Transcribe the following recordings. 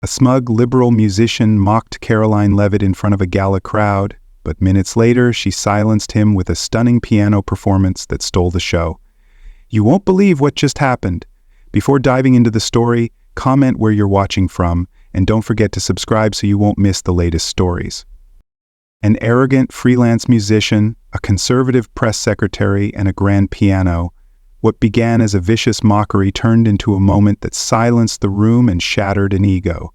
A smug liberal musician mocked Karoline Leavitt in front of a gala crowd, but minutes later she silenced him with a stunning piano performance that stole the show. You won't believe what just happened. Before diving into the story, comment where you're watching from, and don't forget to subscribe so you won't miss the latest stories. An arrogant freelance musician, a conservative press secretary, and a grand piano. What began as a vicious mockery turned into a moment that silenced the room and shattered an ego.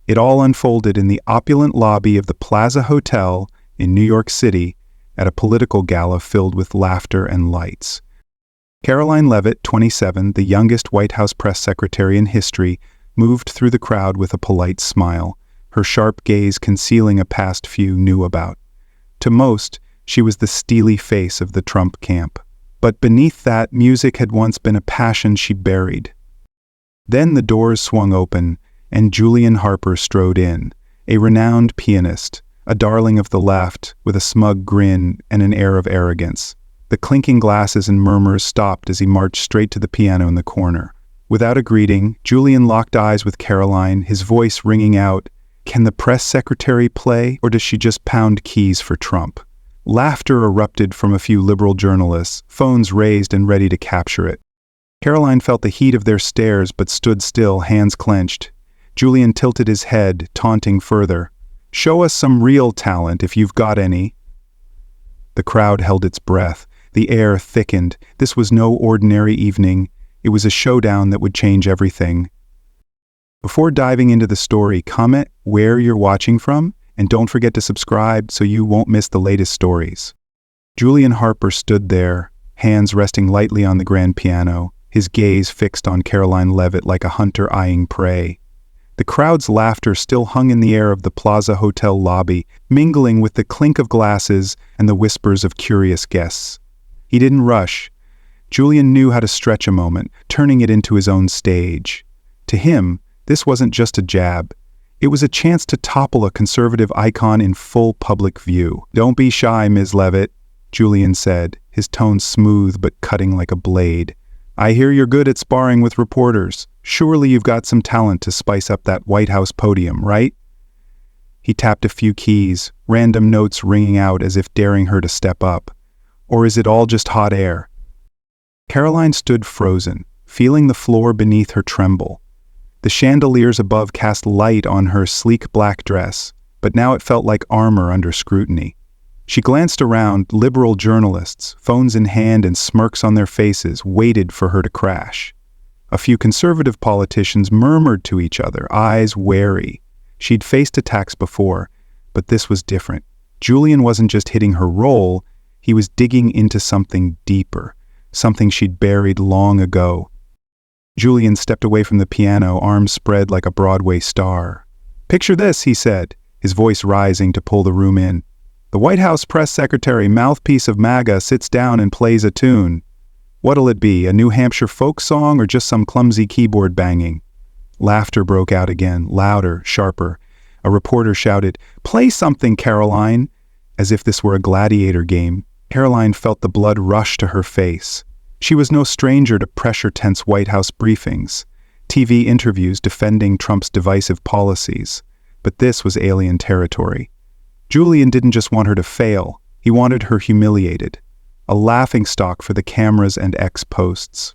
It all unfolded in the opulent lobby of the Plaza Hotel in New York City at a political gala filled with laughter and lights. Karoline Leavitt, 27, the youngest White House press secretary in history, moved through the crowd with a polite smile, her sharp gaze concealing a past few knew about. To most, she was the steely face of the Trump camp. But beneath that, music had once been a passion she buried. Then the doors swung open, and Julian Harper strode in, a renowned pianist, a darling of the left, with a smug grin and an air of arrogance. The clinking glasses and murmurs stopped as he marched straight to the piano in the corner. Without a greeting, Julian locked eyes with Karoline, his voice ringing out, "Can the press secretary play, or does she just pound keys for Trump?" Laughter erupted from a few liberal journalists, phones raised and ready to capture it. Karoline felt the heat of their stares but stood still, hands clenched. Julian tilted his head, taunting further. "Show us some real talent if you've got any." The crowd held its breath. The air thickened. This was no ordinary evening. It was a showdown that would change everything. Before diving into the story, comment where you're watching from, and don't forget to subscribe so you won't miss the latest stories. Julian Harper stood there, hands resting lightly on the grand piano, his gaze fixed on Karoline Leavitt like a hunter eyeing prey. The crowd's laughter still hung in the air of the Plaza Hotel lobby, mingling with the clink of glasses and the whispers of curious guests. He didn't rush. Julian knew how to stretch a moment, turning it into his own stage. To him, this wasn't just a jab. It was a chance to topple a conservative icon in full public view. "Don't be shy, Ms. Leavitt," Julian said, his tone smooth but cutting like a blade. "I hear you're good at sparring with reporters. Surely you've got some talent to spice up that White House podium, right?" He tapped a few keys, random notes ringing out as if daring her to step up. Or is it all just hot air? Karoline stood frozen, feeling the floor beneath her tremble. The chandeliers above cast light on her sleek black dress, but now it felt like armor under scrutiny. She glanced around. Liberal journalists, phones in hand and smirks on their faces, waited for her to crash. A few conservative politicians murmured to each other, eyes wary. She'd faced attacks before, but this was different. Julian wasn't just hitting her role, he was digging into something deeper, something she'd buried long ago. Julian stepped away from the piano, arms spread like a Broadway star. "Picture this," he said, his voice rising to pull the room in. "The White House press secretary, mouthpiece of MAGA, sits down and plays a tune. What'll it be, a New Hampshire folk song or just some clumsy keyboard banging?" Laughter broke out again, louder, sharper. A reporter shouted, "Play something, Karoline!" As if this were a gladiator game. Karoline felt the blood rush to her face. She was no stranger to pressure-tense White House briefings, TV interviews defending Trump's divisive policies. But this was alien territory. Julian didn't just want her to fail, he wanted her humiliated. A laughingstock for the cameras and ex-posts.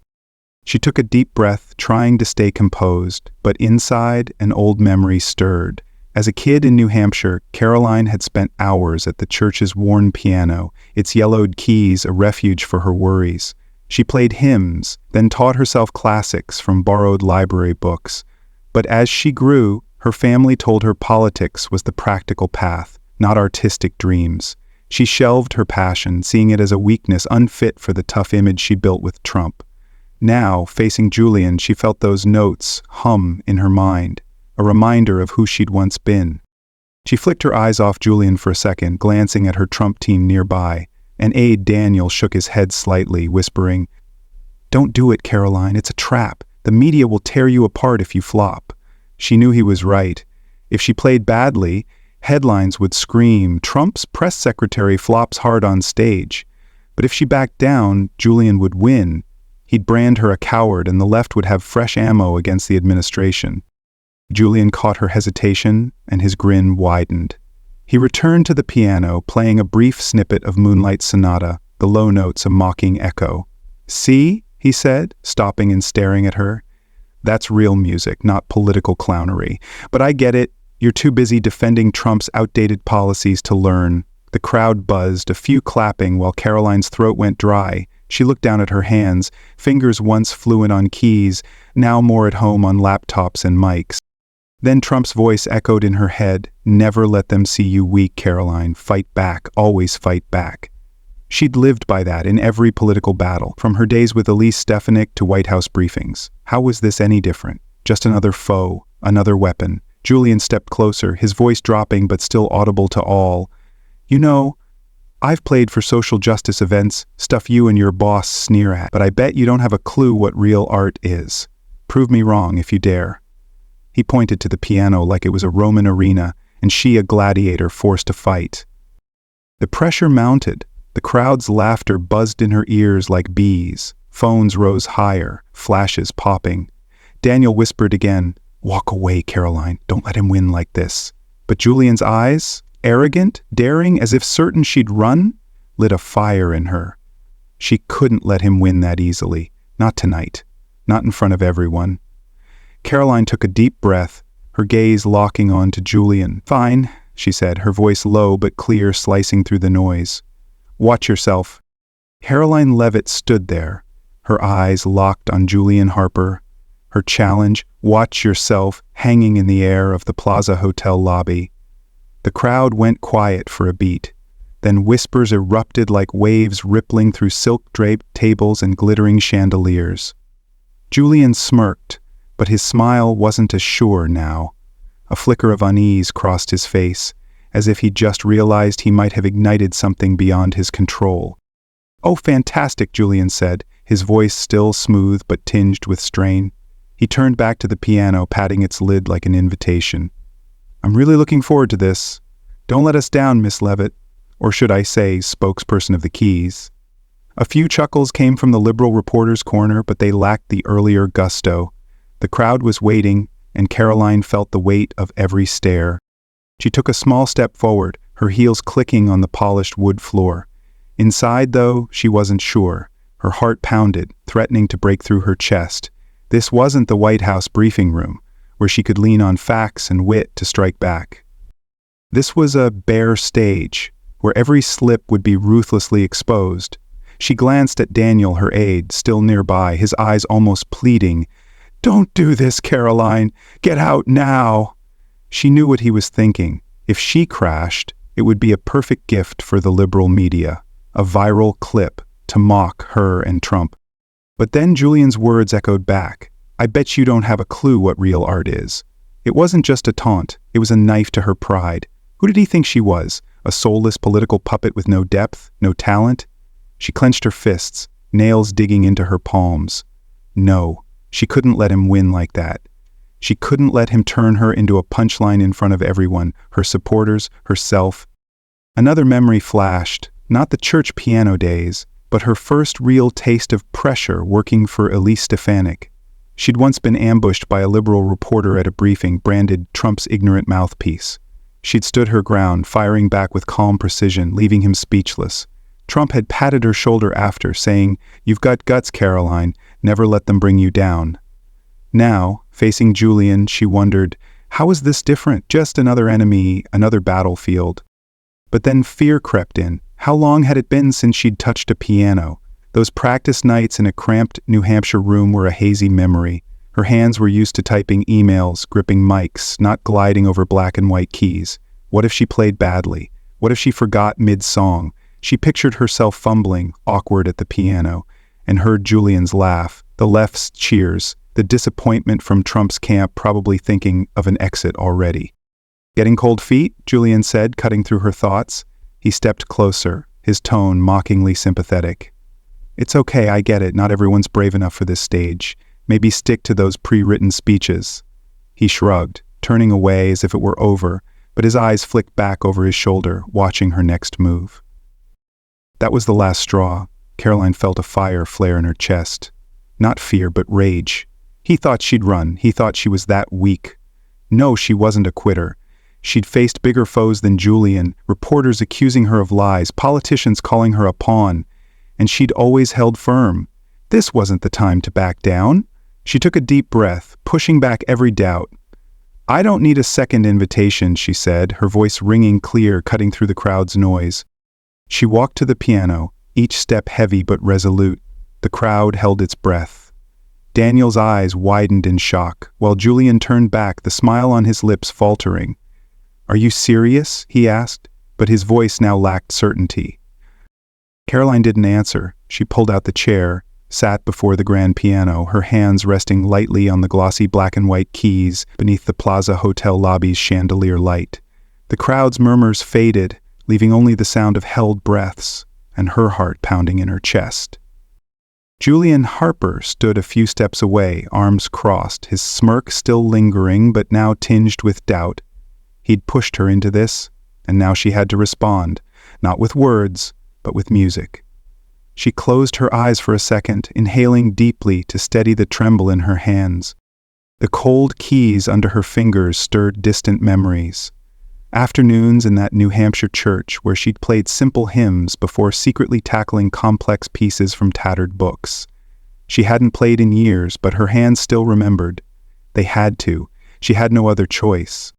She took a deep breath, trying to stay composed, but inside, an old memory stirred. As a kid in New Hampshire, Karoline had spent hours at the church's worn piano, its yellowed keys a refuge for her worries. She played hymns, then taught herself classics from borrowed library books. But as she grew, her family told her politics was the practical path, not artistic dreams. She shelved her passion, seeing it as a weakness unfit for the tough image she built with Trump. Now, facing Julian, she felt those notes hum in her mind, a reminder of who she'd once been. She flicked her eyes off Julian for a second, glancing at her Trump team nearby. An aide, Daniel, shook his head slightly, whispering, "Don't do it, Karoline, it's a trap. The media will tear you apart if you flop." She knew he was right. If she played badly, headlines would scream, "Trump's press secretary flops hard on stage." But if she backed down, Julian would win. He'd brand her a coward and the left would have fresh ammo against the administration. Julian caught her hesitation, and his grin widened. He returned to the piano, playing a brief snippet of Moonlight Sonata, the low notes a mocking echo. "See?" he said, stopping and staring at her. "That's real music, not political clownery. But I get it. You're too busy defending Trump's outdated policies to learn." The crowd buzzed, a few clapping while Karoline's throat went dry. She looked down at her hands, fingers once fluent on keys, now more at home on laptops and mics. Then Trump's voice echoed in her head, "Never let them see you weak, Karoline. Fight back, always fight back." She'd lived by that in every political battle, from her days with Elise Stefanik to White House briefings. How was this any different? Just another foe, another weapon. Julian stepped closer, his voice dropping but still audible to all. "You know, I've played for social justice events, stuff you and your boss sneer at, but I bet you don't have a clue what real art is. Prove me wrong if you dare." He pointed to the piano like it was a Roman arena, and she a gladiator forced to fight. The pressure mounted. The crowd's laughter buzzed in her ears like bees. Phones rose higher, flashes popping. Daniel whispered again, "Walk away, Karoline. Don't let him win like this." But Julian's eyes, arrogant, daring, as if certain she'd run, lit a fire in her. She couldn't let him win that easily. Not tonight. Not in front of everyone. Karoline took a deep breath, her gaze locking on to Julian. "Fine," she said, her voice low but clear, slicing through the noise. "Watch yourself." Karoline Leavitt stood there, her eyes locked on Julian Harper, her challenge, "Watch yourself," hanging in the air of the Plaza Hotel lobby. The crowd went quiet for a beat. Then whispers erupted like waves rippling through silk-draped tables and glittering chandeliers. Julian smirked, but his smile wasn't as sure now. A flicker of unease crossed his face, as if he'd just realized he might have ignited something beyond his control. "Oh, fantastic," Julian said, his voice still smooth but tinged with strain. He turned back to the piano, patting its lid like an invitation. "I'm really looking forward to this. Don't let us down, Miss Leavitt," or should I say, spokesperson of the Keys. A few chuckles came from the liberal reporter's corner, but they lacked the earlier gusto. The crowd was waiting, and Karoline felt the weight of every stare. She took a small step forward, her heels clicking on the polished wood floor. Inside, though, she wasn't sure. Her heart pounded, threatening to break through her chest. This wasn't the White House briefing room, where she could lean on facts and wit to strike back. This was a bare stage, where every slip would be ruthlessly exposed. She glanced at Daniel, her aide, still nearby, his eyes almost pleading. "Don't do this, Karoline. Get out now." She knew what he was thinking. If she crashed, it would be a perfect gift for the liberal media, a viral clip to mock her and Trump. But then Julian's words echoed back. "I bet you don't have a clue what real art is." It wasn't just a taunt, it was a knife to her pride. Who did he think she was? A soulless political puppet with no depth, no talent? She clenched her fists, nails digging into her palms. No. She couldn't let him win like that. She couldn't let him turn her into a punchline in front of everyone, her supporters, herself. Another memory flashed, not the church piano days, but her first real taste of pressure working for Elise Stefanik. She'd once been ambushed by a liberal reporter at a briefing branded Trump's ignorant mouthpiece. She'd stood her ground, firing back with calm precision, leaving him speechless. Trump had patted her shoulder after, saying, "You've got guts, Karoline. Never let them bring you down." Now, facing Julian, she wondered, how is this different? Just another enemy, another battlefield. But then fear crept in. How long had it been since she'd touched a piano? Those practice nights in a cramped New Hampshire room were a hazy memory. Her hands were used to typing emails, gripping mics, not gliding over black and white keys. What if she played badly? What if she forgot mid-song? She pictured herself fumbling, awkward at the piano, and heard Julian's laugh, the left's cheers, the disappointment from Trump's camp probably thinking of an exit already. "Getting cold feet?" Julian said, cutting through her thoughts. He stepped closer, his tone mockingly sympathetic. "It's okay, I get it, not everyone's brave enough for this stage. Maybe stick to those pre-written speeches." He shrugged, turning away as if it were over, but his eyes flicked back over his shoulder, watching her next move. That was the last straw. Karoline felt a fire flare in her chest. Not fear, but rage. He thought she'd run. He thought she was that weak. No, she wasn't a quitter. She'd faced bigger foes than Julian, reporters accusing her of lies, politicians calling her a pawn. And she'd always held firm. This wasn't the time to back down. She took a deep breath, pushing back every doubt. "I don't need a second invitation," she said, her voice ringing clear, cutting through the crowd's noise. She walked to the piano, each step heavy but resolute. The crowd held its breath. Daniel's eyes widened in shock, while Julian turned back, the smile on his lips faltering. "Are you serious?" he asked, but his voice now lacked certainty. Karoline didn't answer. She pulled out the chair, sat before the grand piano, her hands resting lightly on the glossy black and white keys beneath the Plaza Hotel lobby's chandelier light. The crowd's murmurs faded, leaving only the sound of held breaths and her heart pounding in her chest. Julian Harper stood a few steps away, arms crossed, his smirk still lingering but now tinged with doubt. He'd pushed her into this, and now she had to respond, not with words, but with music. She closed her eyes for a second, inhaling deeply to steady the tremble in her hands. The cold keys under her fingers stirred distant memories. Afternoons in that New Hampshire church where she'd played simple hymns before secretly tackling complex pieces from tattered books. She hadn't played in years, but her hands still remembered. They had to. She had no other choice.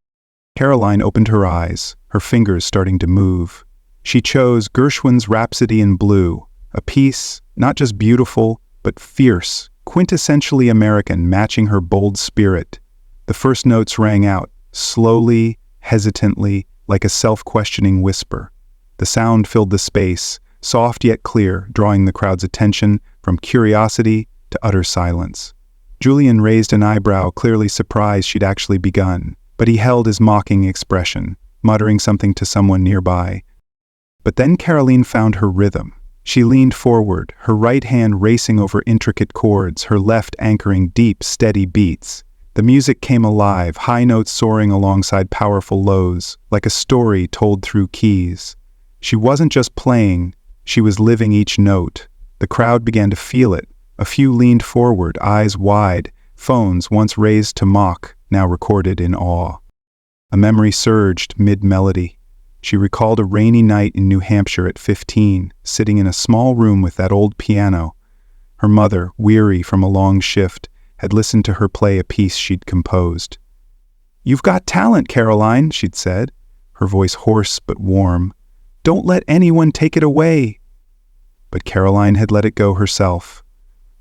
Karoline opened her eyes, her fingers starting to move. She chose Gershwin's Rhapsody in Blue, a piece not just beautiful, but fierce, quintessentially American, matching her bold spirit. The first notes rang out, slowly, hesitantly, like a self-questioning whisper. The sound filled the space, soft yet clear, drawing the crowd's attention from curiosity to utter silence. Julian raised an eyebrow, clearly surprised she'd actually begun, but he held his mocking expression, muttering something to someone nearby. But then Karoline found her rhythm. She leaned forward, her right hand racing over intricate chords, her left anchoring deep, steady beats. The music came alive, high notes soaring alongside powerful lows, like a story told through keys. She wasn't just playing, she was living each note. The crowd began to feel it. A few leaned forward, eyes wide, phones once raised to mock, now recorded in awe. A memory surged mid-melody. She recalled a rainy night in New Hampshire at 15, sitting in a small room with that old piano. Her mother, weary from a long shift, had listened to her play a piece she'd composed. "You've got talent, Karoline," she'd said, her voice hoarse but warm. "Don't let anyone take it away." But Karoline had let it go herself.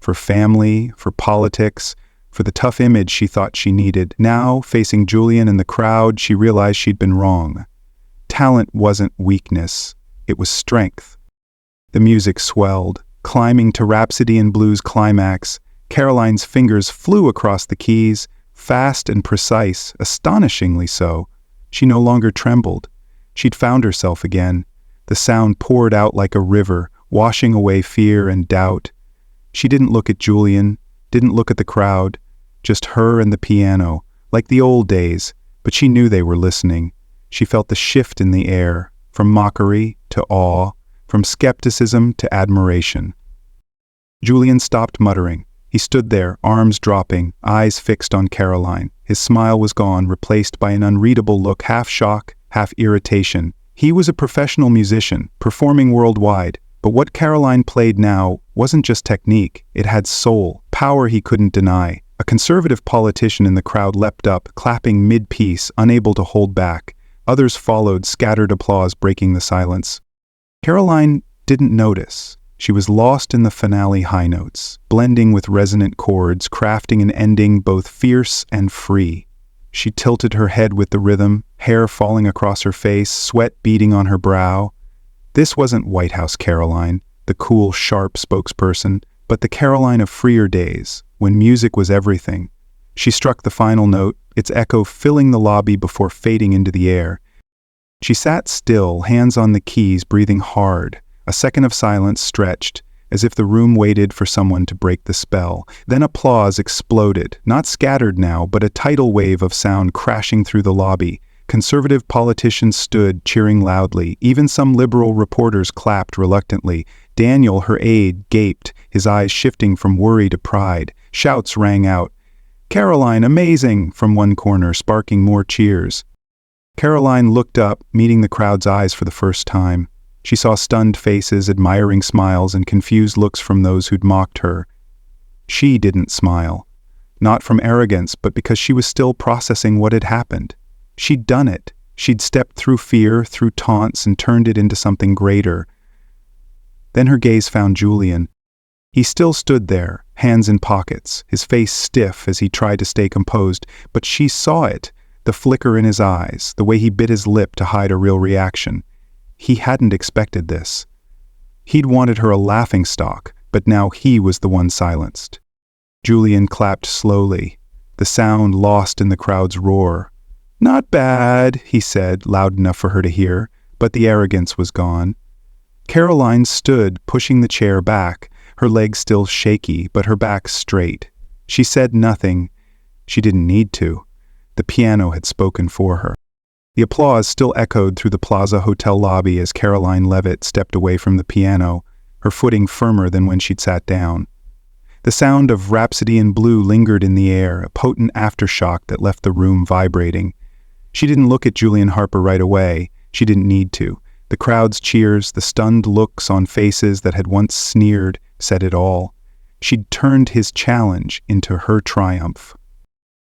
For family, for politics, for the tough image she thought she needed. Now, facing Julian and the crowd, she realized she'd been wrong. Talent wasn't weakness, it was strength. The music swelled, climbing to Rhapsody in Blue's climax. Karoline's fingers flew across the keys, fast and precise, astonishingly so. She no longer trembled. She'd found herself again. The sound poured out like a river, washing away fear and doubt. She didn't look at Julian, didn't look at the crowd, just her and the piano, like the old days, but she knew they were listening. She felt the shift in the air, from mockery to awe, from skepticism to admiration. Julian stopped muttering. He stood there, arms dropping, eyes fixed on Karoline. His smile was gone, replaced by an unreadable look, half shock, half irritation. He was a professional musician, performing worldwide, but what Karoline played now wasn't just technique, it had soul, power he couldn't deny. A conservative politician in the crowd leapt up, clapping mid-piece, unable to hold back. Others followed, scattered applause breaking the silence. Karoline didn't notice. She was lost in the finale high notes, blending with resonant chords, crafting an ending both fierce and free. She tilted her head with the rhythm, hair falling across her face, sweat beading on her brow. This wasn't White House Karoline, the cool, sharp spokesperson, but the Karoline of freer days, when music was everything. She struck the final note, its echo filling the lobby before fading into the air. She sat still, hands on the keys, breathing hard. A second of silence stretched, as if the room waited for someone to break the spell. Then applause exploded, not scattered now, but a tidal wave of sound crashing through the lobby. Conservative politicians stood, cheering loudly. Even some liberal reporters clapped reluctantly. Daniel, her aide, gaped, his eyes shifting from worry to pride. Shouts rang out. "Karoline, amazing!" from one corner, sparking more cheers. Karoline looked up, meeting the crowd's eyes for the first time. She saw stunned faces, admiring smiles, and confused looks from those who'd mocked her. She didn't smile. Not from arrogance, but because she was still processing what had happened. She'd done it. She'd stepped through fear, through taunts, and turned it into something greater. Then her gaze found Julian. He still stood there, hands in pockets, his face stiff as he tried to stay composed, but she saw it, the flicker in his eyes, the way he bit his lip to hide a real reaction. He hadn't expected this. He'd wanted her a laughingstock, but now he was the one silenced. Julian clapped slowly, the sound lost in the crowd's roar. "Not bad," he said, loud enough for her to hear, but the arrogance was gone. Karoline stood, pushing the chair back, her legs still shaky, but her back straight. She said nothing. She didn't need to. The piano had spoken for her. The applause still echoed through the Plaza Hotel lobby as Karoline Leavitt stepped away from the piano, her footing firmer than when she'd sat down. The sound of Rhapsody in Blue lingered in the air, a potent aftershock that left the room vibrating. She didn't look at Julian Harper right away. She didn't need to. The crowd's cheers, the stunned looks on faces that had once sneered, said it all. She'd turned his challenge into her triumph.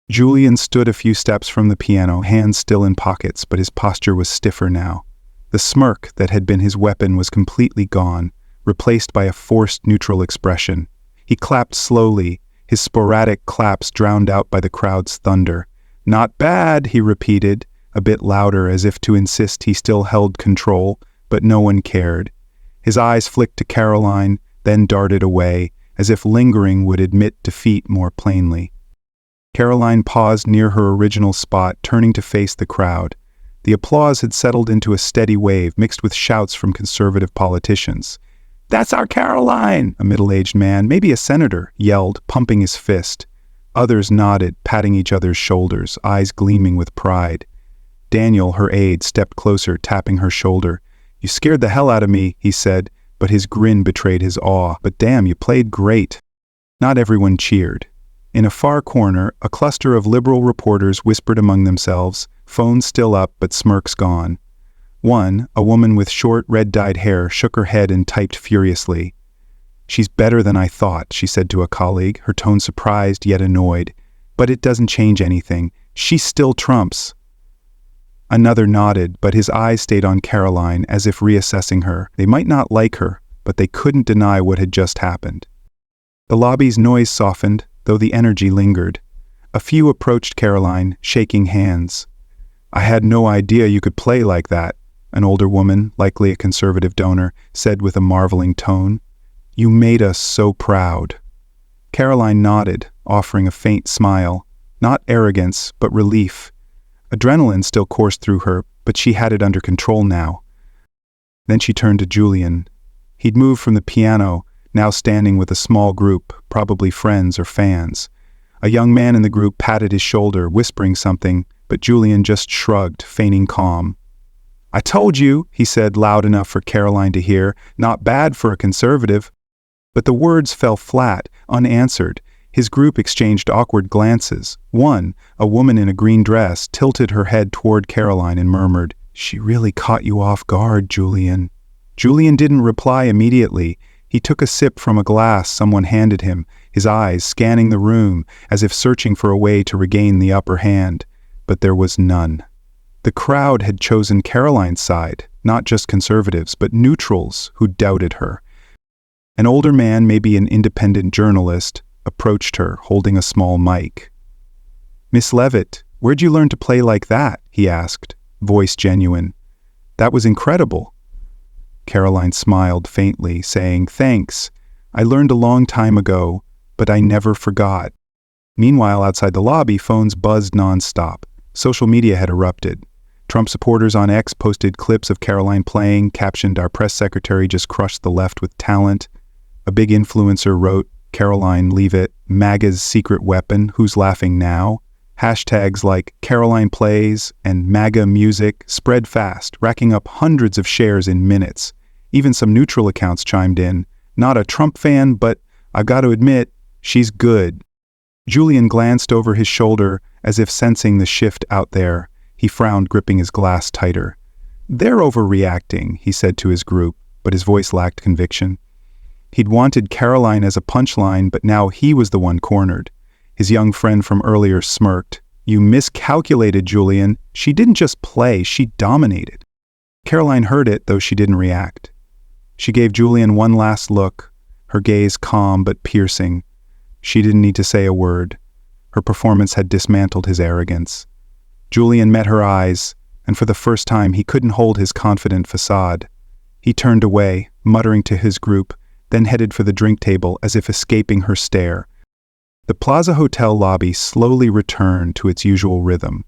Julian stood a few steps from the piano, hands still in pockets, but his posture was stiffer now. The smirk that had been his weapon was completely gone, replaced by a forced neutral expression. He clapped slowly, his sporadic claps drowned out by the crowd's thunder. "Not bad," he repeated, a bit louder as if to insist he still held control, but no one cared. His eyes flicked to Karoline, then darted away, as if lingering would admit defeat more plainly. Karoline paused near her original spot, turning to face the crowd. The applause had settled into a steady wave, mixed with shouts from conservative politicians. "That's our Karoline!" a middle-aged man, maybe a senator, yelled, pumping his fist. Others nodded, patting each other's shoulders, eyes gleaming with pride. Daniel, her aide, stepped closer, tapping her shoulder. "You scared the hell out of me," he said, but his grin betrayed his awe. "But damn, you played great." Not everyone cheered. In a far corner, a cluster of liberal reporters whispered among themselves, phones still up but smirks gone. One, a woman with short, red-dyed hair, shook her head and typed furiously. "She's better than I thought," she said to a colleague, her tone surprised yet annoyed. "But it doesn't change anything. She still trumps." Another nodded, but his eyes stayed on Karoline as if reassessing her. They might not like her, but they couldn't deny what had just happened. The lobby's noise softened, though the energy lingered. A few approached Karoline, shaking hands. "I had no idea you could play like that," an older woman, likely a conservative donor, said with a marveling tone. "You made us so proud." Karoline nodded, offering a faint smile. Not arrogance, but relief. Adrenaline still coursed through her, but she had it under control now. Then she turned to Julian. He'd moved from the piano, now standing with a small group, probably friends or fans. A young man in the group patted his shoulder, whispering something, but Julian just shrugged, feigning calm. "I told you," he said loud enough for Karoline to hear, "not bad for a conservative." But the words fell flat, unanswered. His group exchanged awkward glances. One, a woman in a green dress, tilted her head toward Karoline and murmured, "She really caught you off guard, Julian." Julian didn't reply immediately. He took a sip from a glass someone handed him, his eyes scanning the room as if searching for a way to regain the upper hand. But there was none. The crowd had chosen Karoline's side, not just conservatives, but neutrals who doubted her. An older man, maybe an independent journalist, approached her, holding a small mic. "Miss Leavitt, where'd you learn to play like that?" he asked, voice genuine. "That was incredible." Karoline smiled faintly, saying, "Thanks. I learned a long time ago, but I never forgot." Meanwhile, outside the lobby, phones buzzed nonstop. Social media had erupted. Trump supporters on X posted clips of Karoline playing, captioned, "Our press secretary just crushed the left with talent." A big influencer wrote, "Karoline Leavitt, MAGA's secret weapon, who's laughing now?" Hashtags like Karoline Plays and MAGA Music spread fast, racking up hundreds of shares in minutes. Even some neutral accounts chimed in. "Not a Trump fan, but I've got to admit, she's good." Julian glanced over his shoulder as if sensing the shift out there. He frowned, gripping his glass tighter. "They're overreacting," he said to his group, but his voice lacked conviction. He'd wanted Karoline as a punchline, but now he was the one cornered. His young friend from earlier smirked. "You miscalculated, Julian. She didn't just play, she dominated." Karoline heard it, though she didn't react. She gave Julian one last look, her gaze calm but piercing. She didn't need to say a word. Her performance had dismantled his arrogance. Julian met her eyes, and for the first time he couldn't hold his confident facade. He turned away, muttering to his group, then headed for the drink table as if escaping her stare. The Plaza Hotel lobby slowly returned to its usual rhythm,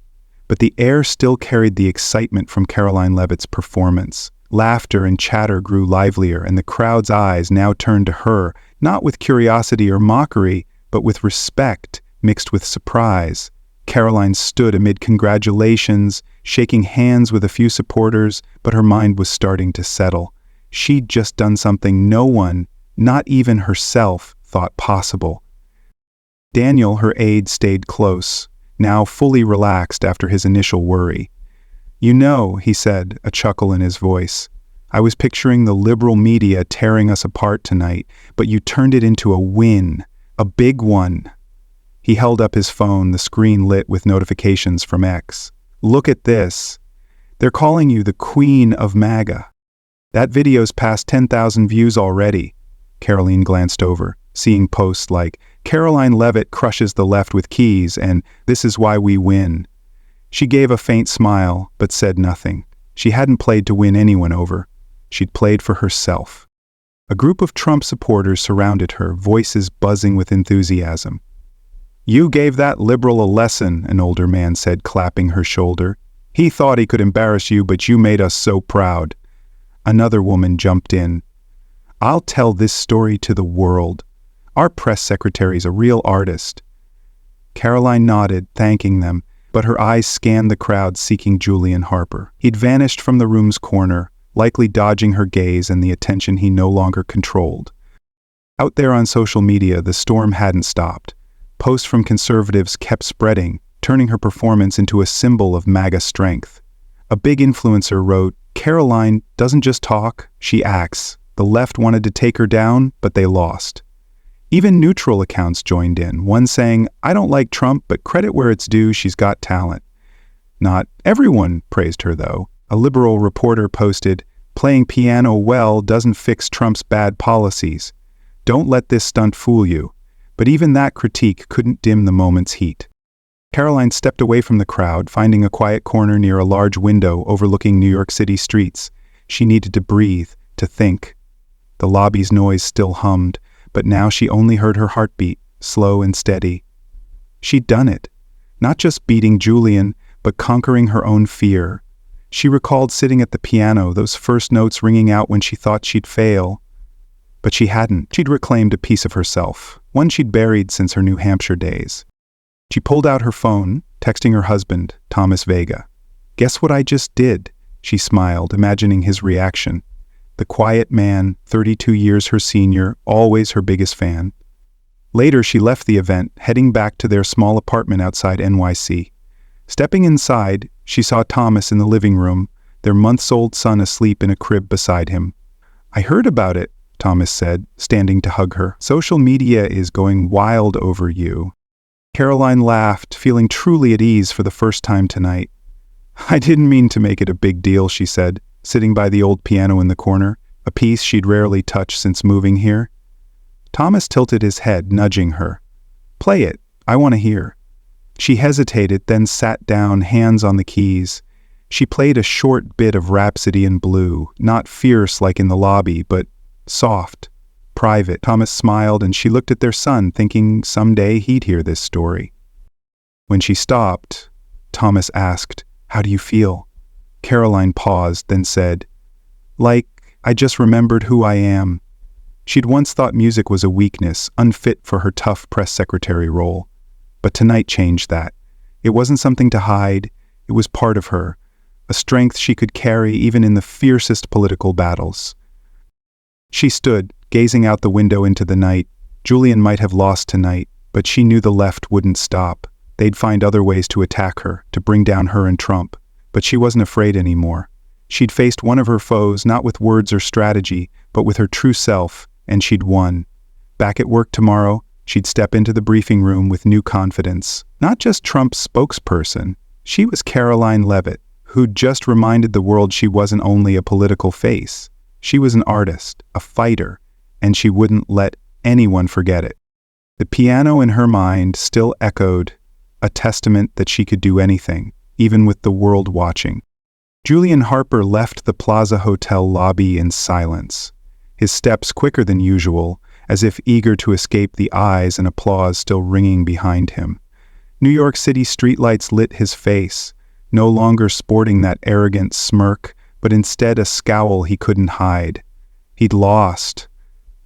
but the air still carried the excitement from Karoline Leavitt's performance. Laughter and chatter grew livelier, and the crowd's eyes now turned to her, not with curiosity or mockery, but with respect mixed with surprise. Karoline stood amid congratulations, shaking hands with a few supporters, but her mind was starting to settle. She'd just done something no one, not even herself, thought possible. Daniel, her aide, stayed close, now fully relaxed after his initial worry. "You know," he said, a chuckle in his voice, "I was picturing the liberal media tearing us apart tonight, but you turned it into a win, a big one." He held up his phone, the screen lit with notifications from X. "Look at this. They're calling you the Queen of MAGA." "That video's past 10,000 views already." Karoline glanced over, seeing posts like, "Karoline Leavitt crushes the left with keys," and "This is why we win." She gave a faint smile, but said nothing. She hadn't played to win anyone over. She'd played for herself. A group of Trump supporters surrounded her, voices buzzing with enthusiasm. "You gave that liberal a lesson," an older man said, clapping her shoulder. "He thought he could embarrass you, but you made us so proud." Another woman jumped in. "I'll tell this story to the world. Our press secretary's a real artist." Karoline nodded, thanking them, but her eyes scanned the crowd seeking Julian Harper. He'd vanished from the room's corner, likely dodging her gaze and the attention he no longer controlled. Out there on social media, the storm hadn't stopped. Posts from conservatives kept spreading, turning her performance into a symbol of MAGA strength. A big influencer wrote, "Karoline doesn't just talk, she acts. The left wanted to take her down, but they lost." Even neutral accounts joined in, one saying, "I don't like Trump, but credit where it's due, she's got talent." Not everyone praised her, though. A liberal reporter posted, "Playing piano well doesn't fix Trump's bad policies. Don't let this stunt fool you." But even that critique couldn't dim the moment's heat. Karoline stepped away from the crowd, finding a quiet corner near a large window overlooking New York City streets. She needed to breathe, to think. The lobby's noise still hummed, but now she only heard her heartbeat, slow and steady. She'd done it. Not just beating Julian, but conquering her own fear. She recalled sitting at the piano, those first notes ringing out when she thought she'd fail. But she hadn't. She'd reclaimed a piece of herself, one she'd buried since her New Hampshire days. She pulled out her phone, texting her husband, Thomas Vega. "Guess what I just did?" She smiled, imagining his reaction. The quiet man, 32 years her senior, always her biggest fan. Later, she left the event, heading back to their small apartment outside NYC. Stepping inside, she saw Thomas in the living room, their months-old son asleep in a crib beside him. "I heard about it," Thomas said, standing to hug her. "Social media is going wild over you." Karoline laughed, feeling truly at ease for the first time tonight. "I didn't mean to make it a big deal," she said, sitting by the old piano in the corner, a piece she'd rarely touched since moving here. Thomas tilted his head, nudging her. "Play it. I want to hear." She hesitated, then sat down, hands on the keys. She played a short bit of Rhapsody in Blue, not fierce like in the lobby, but soft, private. Thomas smiled, and she looked at their son, thinking someday he'd hear this story. When she stopped, Thomas asked, "How do you feel?" Karoline paused, then said, "Like, I just remembered who I am." She'd once thought music was a weakness, unfit for her tough press secretary role. But tonight changed that. It wasn't something to hide, it was part of her, a strength she could carry even in the fiercest political battles. She stood, gazing out the window into the night. Julian might have lost tonight, But she knew the left wouldn't stop. They'd find other ways to attack her, to bring down her and Trump. But she wasn't afraid anymore. She'd faced one of her foes not with words or strategy, but with her true self, and she'd won. Back at work tomorrow, she'd step into the briefing room with new confidence. Not just Trump's spokesperson. She was Karoline Leavitt, who'd just reminded the world she wasn't only a political face. She was an artist, a fighter, and she wouldn't let anyone forget it. The piano in her mind still echoed, a testament that she could do anything, even with the world watching. Julian Harper left the Plaza Hotel lobby in silence, his steps quicker than usual, as if eager to escape the eyes and applause still ringing behind him. New York City streetlights lit his face, no longer sporting that arrogant smirk, but instead a scowl he couldn't hide. He'd lost,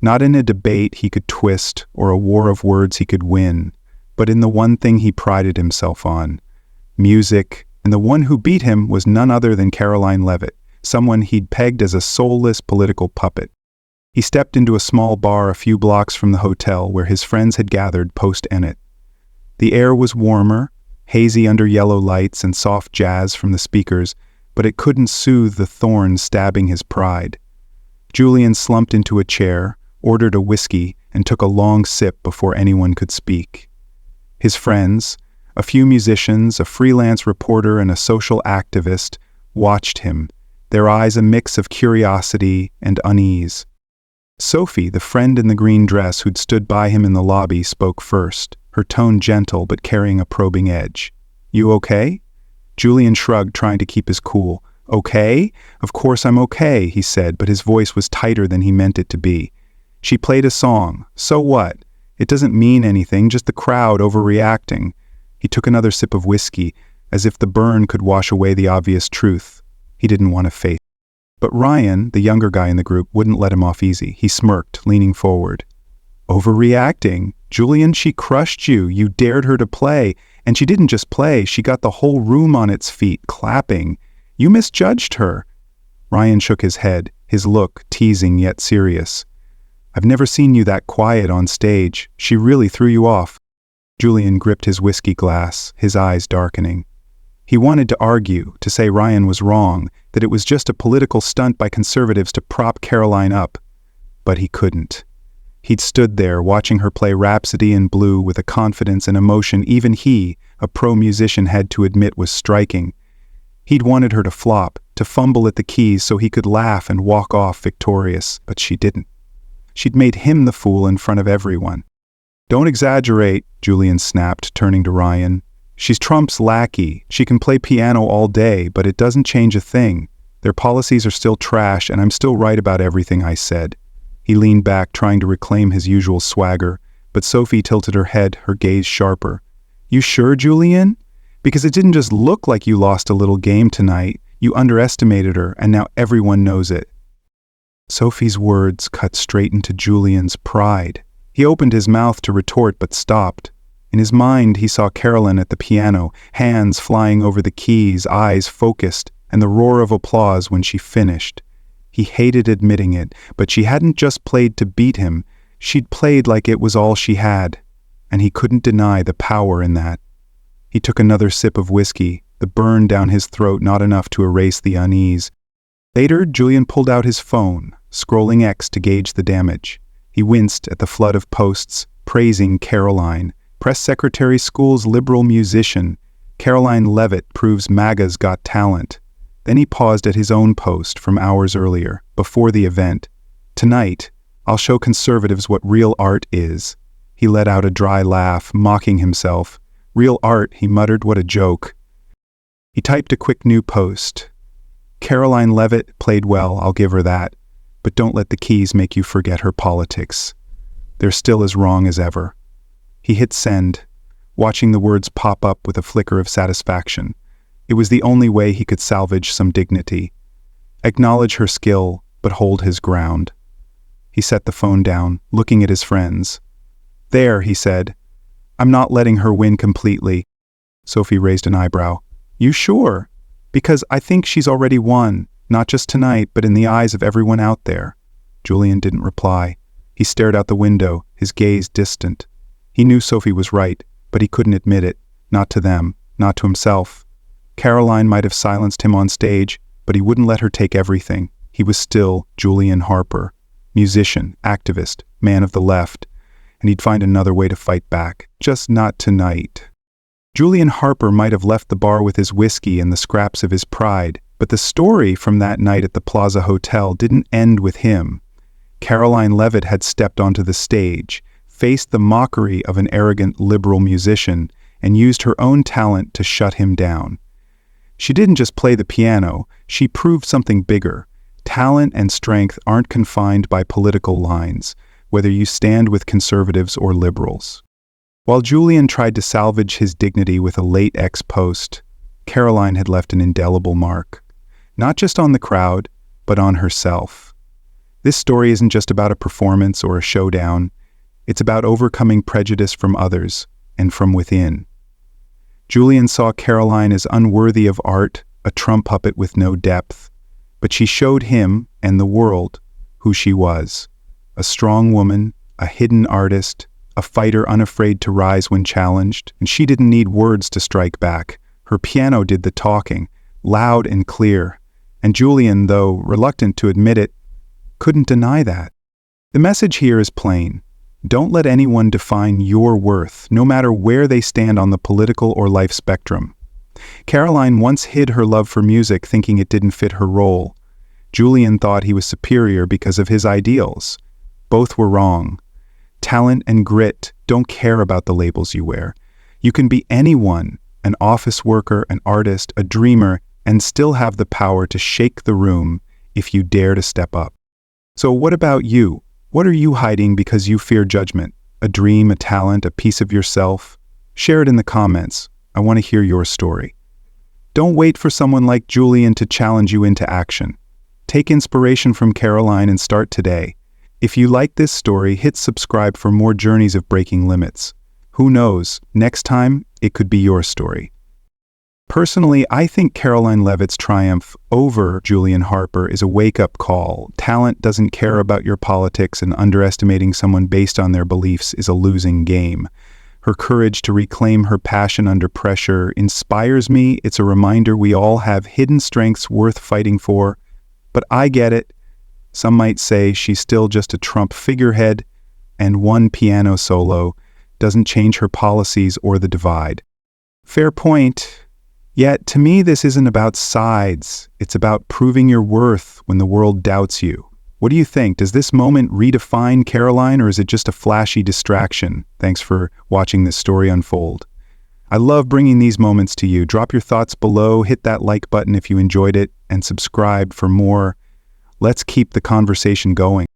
not in a debate he could twist or a war of words he could win, but in the one thing he prided himself on, music, and the one who beat him was none other than Karoline Leavitt, someone he'd pegged as a soulless political puppet. He stepped into a small bar a few blocks from the hotel where his friends had gathered post-Enid. The air was warmer, hazy under yellow lights and soft jazz from the speakers, but it couldn't soothe the thorns stabbing his pride. Julian slumped into a chair, ordered a whiskey, and took a long sip before anyone could speak. His friends, a few musicians, a freelance reporter, and a social activist, watched him, their eyes a mix of curiosity and unease. Sophie, the friend in the green dress who'd stood by him in the lobby, spoke first, her tone gentle but carrying a probing edge. "You okay?" Julian shrugged, trying to keep his cool. "Okay? Of course I'm okay," he said, but his voice was tighter than he meant it to be. "She played a song. So what? It doesn't mean anything, just the crowd overreacting." He took another sip of whiskey, as if the burn could wash away the obvious truth. He didn't want to face it. But Ryan, the younger guy in the group, wouldn't let him off easy. He smirked, leaning forward. "Overreacting? Julian, she crushed you. You dared her to play. And she didn't just play, she got the whole room on its feet, clapping. You misjudged her." Ryan shook his head, his look teasing yet serious. "I've never seen you that quiet on stage. She really threw you off." Julian gripped his whiskey glass, his eyes darkening. He wanted to argue, to say Ryan was wrong, that it was just a political stunt by conservatives to prop Karoline up. But he couldn't. He'd stood there watching her play Rhapsody in Blue with a confidence and emotion even he, a pro musician, had to admit was striking. He'd wanted her to flop, to fumble at the keys so he could laugh and walk off victorious, but she didn't. She'd made him the fool in front of everyone. "Don't exaggerate," Julian snapped, turning to Ryan. "She's Trump's lackey. She can play piano all day, but it doesn't change a thing. Their policies are still trash, and I'm still right about everything I said." He leaned back, trying to reclaim his usual swagger, but Sophie tilted her head, her gaze sharper. "You sure, Julian? Because it didn't just look like you lost a little game tonight. You underestimated her, and now everyone knows it." Sophie's words cut straight into Julian's pride. He opened his mouth to retort but stopped. In his mind, he saw Karoline at the piano, hands flying over the keys, eyes focused, and the roar of applause when she finished. He hated admitting it, but she hadn't just played to beat him. She'd played like it was all she had, and he couldn't deny the power in that. He took another sip of whiskey, the burn down his throat not enough to erase the unease. Later, Julian pulled out his phone, scrolling X to gauge the damage. He winced at the flood of posts, praising Karoline. Press Secretary School's liberal musician. Karoline Leavitt proves MAGA's got talent. Then he paused at his own post from hours earlier, before the event. "Tonight, I'll show conservatives what real art is." He let out a dry laugh, mocking himself. "Real art," he muttered, "what a joke." He typed a quick new post. "Karoline Leavitt played well, I'll give her that. But don't let the keys make you forget her politics. They're still as wrong as ever." He hit send, watching the words pop up with a flicker of satisfaction. It was the only way he could salvage some dignity. Acknowledge her skill, but hold his ground. He set the phone down, looking at his friends. "There," he said. "I'm not letting her win completely." Sophie raised an eyebrow. "You sure? Because I think she's already won, not just tonight, but in the eyes of everyone out there." Julian didn't reply. He stared out the window, his gaze distant. He knew Sophie was right, but he couldn't admit it. Not to them, not to himself. Karoline might have silenced him on stage, but he wouldn't let her take everything. He was still Julian Harper, musician, activist, man of the left, and he'd find another way to fight back. Just not tonight. Julian Harper might have left the bar with his whiskey and the scraps of his pride, but the story from that night at the Plaza Hotel didn't end with him. Karoline Leavitt had stepped onto the stage, faced the mockery of an arrogant liberal musician, and used her own talent to shut him down. She didn't just play the piano, she proved something bigger. Talent and strength aren't confined by political lines, whether you stand with conservatives or liberals. While Julian tried to salvage his dignity with a late ex-post, Karoline had left an indelible mark, not just on the crowd, but on herself. This story isn't just about a performance or a showdown, it's about overcoming prejudice from others and from within. Julian saw Karoline as unworthy of art, a Trump puppet with no depth, but she showed him and the world who she was. A strong woman, a hidden artist, a fighter unafraid to rise when challenged, and she didn't need words to strike back. Her piano did the talking, loud and clear, and Julian, though reluctant to admit it, couldn't deny that. The message here is plain. Don't let anyone define your worth, no matter where they stand on the political or life spectrum. Karoline once hid her love for music, thinking it didn't fit her role. Julian thought he was superior because of his ideals. Both were wrong. Talent and grit don't care about the labels you wear. You can be anyone, an office worker, an artist, a dreamer, and still have the power to shake the room if you dare to step up. So what about you? What are you hiding because you fear judgment? A dream, a talent, a piece of yourself? Share it in the comments. I want to hear your story. Don't wait for someone like Julian to challenge you into action. Take inspiration from Karoline and start today. If you like this story, hit subscribe for more journeys of breaking limits. Who knows, next time, it could be your story. Personally, I think Karoline Leavitt's triumph over Julian Harper is a wake-up call. Talent doesn't care about your politics, and underestimating someone based on their beliefs is a losing game. Her courage to reclaim her passion under pressure inspires me. It's a reminder we all have hidden strengths worth fighting for. But I get it. Some might say she's still just a Trump figurehead, and one piano solo doesn't change her policies or the divide. Fair point. Yet, to me, this isn't about sides. It's about proving your worth when the world doubts you. What do you think? Does this moment redefine Karoline, or is it just a flashy distraction? Thanks for watching this story unfold. I love bringing these moments to you. Drop your thoughts below, hit that like button if you enjoyed it, and subscribe for more. Let's keep the conversation going.